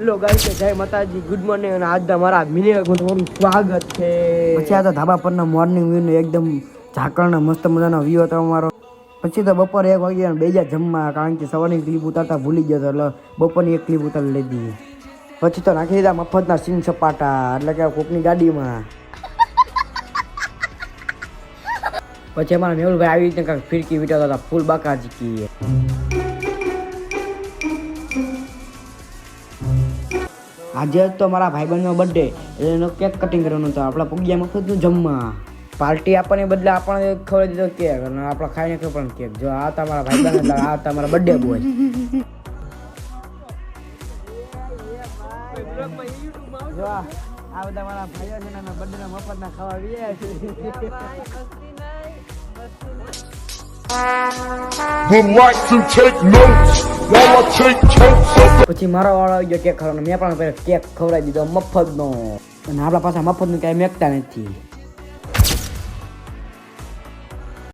Hello guys, જય માતાજી, good morning. અને આજના મારા મિનિમાં તમારું સ્વાગત છે. પછી આ તો ધાબા પરના મોર્નિંગ વ્યૂ એકદમ ઝાકળનો મસ્ત મજાનો વ્યૂ હતો અમારો. પછી તો બપોરે 1 વાગ્યા બેજા જમવા, કારણ કે સવારની ક્લિપ ઉતારતા ભૂલી ગયો હતો, એટલે બપોરની એક ક્લિપ ઉતારી લીધી. પછી તો નાખી દીધા મફતના સિંગ સપાટા, એટલે કે કોકની ગાડીમાં. પછી અમારા મેહુલભાઈ આવી રીતે કાંઈક ફિરકી વીટાતા હતા, ફૂલ બાકાજી. આજે તો મારા ભાઈબંધનો બર્થડે, એટલે એનો કેક કટિંગ કરવાનો હતો. આપણા પગ્યા મફતનું જમવા, પાર્ટી આપવાને બદલે આપણને ખવડાવી દીધો કેક, અને આપણે ખાઈને પણ કેક. જો આ તમારા ભાઈબંધ, આ તમારા બર્થડે બોય. જો આ બધા મારા ભાઈઓ છે ને, બર્થડે મફતના ખાવા આવ્યા છે. પછી મારો વાળો આવી ગયો કેક ખાવાનો. મેં પણ કેક ખવડાવી દીધો મફતનો, અને આપણા પાસે મફતનું કઈ મેકતા નથી.